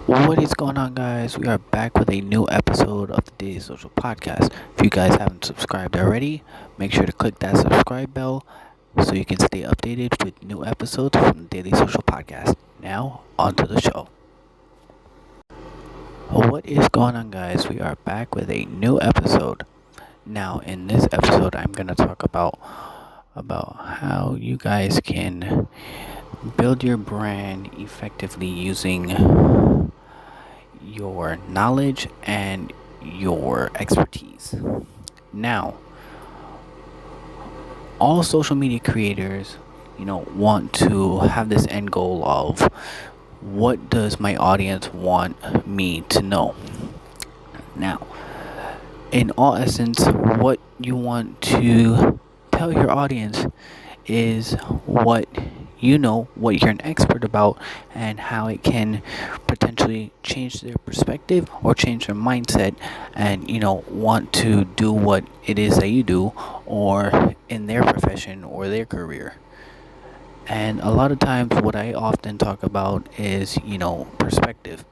What is going on, guys? We are back with a new episode of the Daily Social Podcast. If you guys haven't subscribed already, make sure to click that subscribe bell so you can stay updated with new episodes from the Daily Social Podcast. Now, on to the show. What is going on, guys? We are back with a new episode. Now, in this episode, I'm going to talk about how you guys can build your brand effectively using your knowledge and your expertise. Now, all social media creators, want to have this end goal of what does my audience want me to know? Now, in all essence, what you want to tell your audience is what you know, what you're an expert about, and how it can potentially change their perspective or change their mindset and, want to do what it is that you do or in their profession or their career. And a lot of times, what I often talk about is, perspective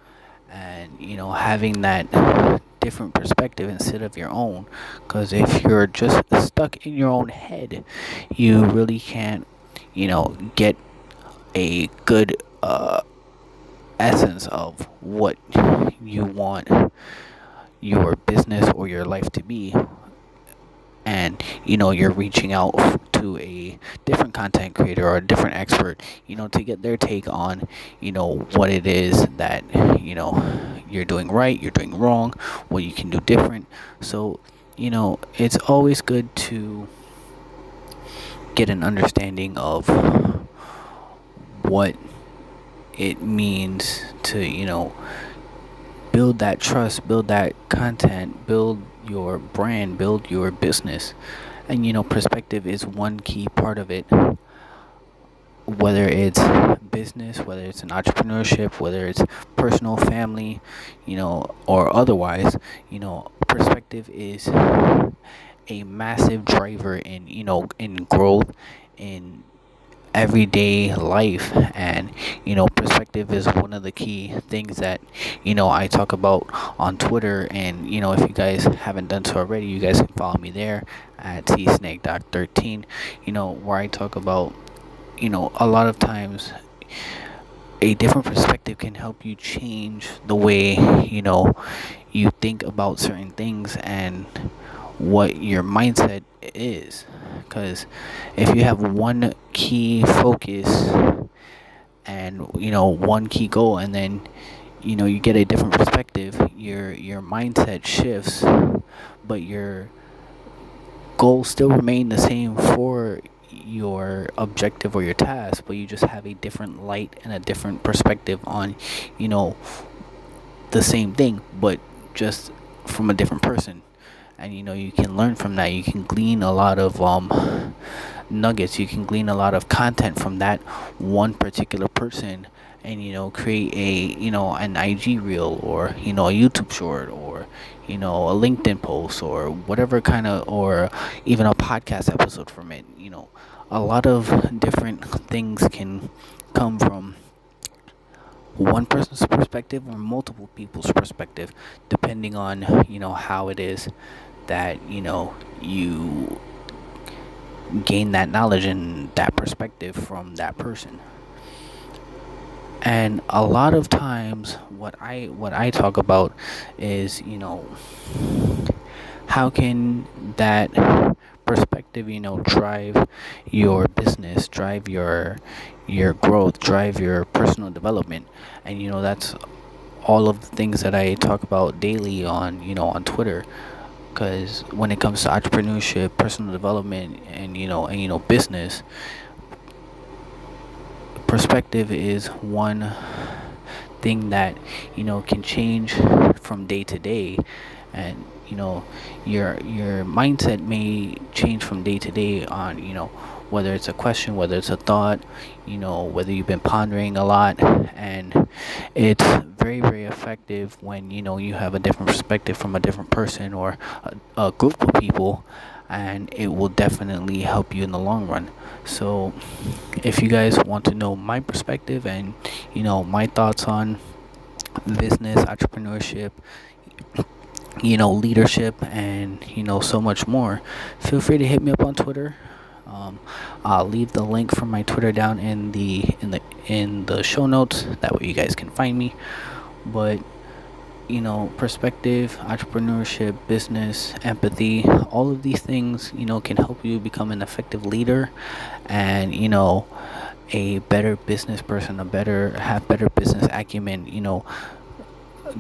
and, having that different perspective instead of your own. Because if you're just stuck in your own head, you really can't, get a good essence of what you want your business or your life to be, and you're reaching out to a different content creator or a different expert, to get their take on what it is that you're doing right, you're doing wrong, what you can do different. So it's always good to get an understanding of what it means to build that trust, build that content, build your brand, build your business. And perspective is one key part of it. Whether it's business, whether it's an entrepreneurship, whether it's personal, family, or otherwise, perspective is a massive driver in in growth, in everyday life. And perspective is one of the key things that I talk about on Twitter. And if you guys haven't done so already, you guys can follow me there at tsnake.13, where I talk about a lot of times a different perspective can help you change the way you think about certain things and what your mindset is. Because if you have one key focus and one key goal, and then you get a different perspective, your mindset shifts, but your goals still remain the same for your objective or your task, but you just have a different light and a different perspective on the same thing, but just from a different person. And you can learn from that. You can glean a lot of nuggets. You can glean a lot of content from that one particular person, and create a an IG reel, or a YouTube short, or a LinkedIn post, or whatever kind of, or even a podcast episode from it. A lot of different things can come from one person's perspective or multiple people's perspective, depending on how it is that you gain that knowledge and that perspective from that person. And a lot of times, what I talk about is how can that perspective drive your business, drive your growth, drive your personal development. And that's all of the things that I talk about daily on on Twitter. Because when it comes to entrepreneurship, personal development, and business, perspective is one thing that can change from day to day. And your mindset may change from day to day on whether it's a question, whether it's a thought, whether you've been pondering a lot. And it's very, very effective when you have a different perspective from a different person or a group of people, and it will definitely help you in the long run. So if you guys want to know my perspective and my thoughts on business, entrepreneurship, leadership, and so much more, feel free to hit me up on Twitter. um, I'll leave the link for my Twitter down in the show notes. That way you guys can find me. But perspective, entrepreneurship, business, empathy, all of these things can help you become an effective leader, and a better business person, have better business acumen.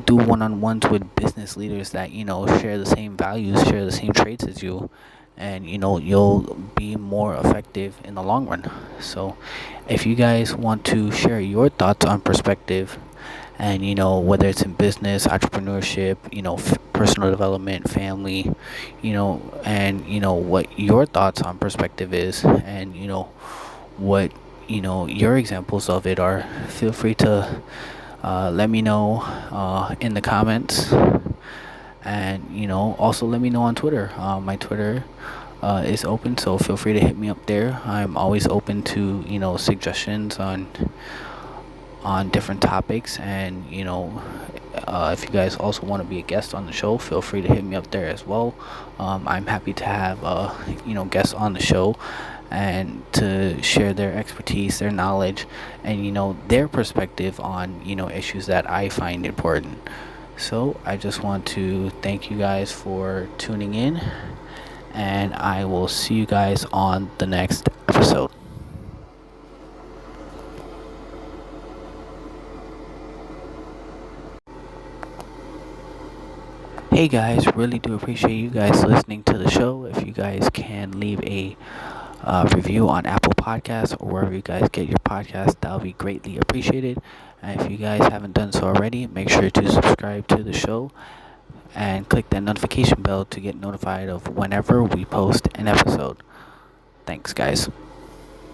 Do one-on-ones with business leaders that share the same values, share the same traits as you, and you'll be more effective in the long run. So if you guys want to share your thoughts on perspective, and whether it's in business, entrepreneurship, personal development, family, and what your thoughts on perspective is, and what your examples of it are, feel free to let me know in the comments. And also let me know on Twitter. My Twitter is open, so feel free to hit me up there. I'm always open to suggestions on different topics. And if you guys also want to be a guest on the show, feel free to hit me up there as well. I'm happy to have guests on the show, and to share their expertise, their knowledge, and their perspective on issues that I find important. So I just want to thank you guys for tuning in, and I will see you guys on the next episode. Hey guys, really do appreciate you guys listening to the show. If you guys can leave a review on Apple Podcasts or wherever you guys get your podcast, that would be greatly appreciated. And if you guys haven't done so already, make sure to subscribe to the show and click that notification bell to get notified of whenever we post an episode. Thanks, guys.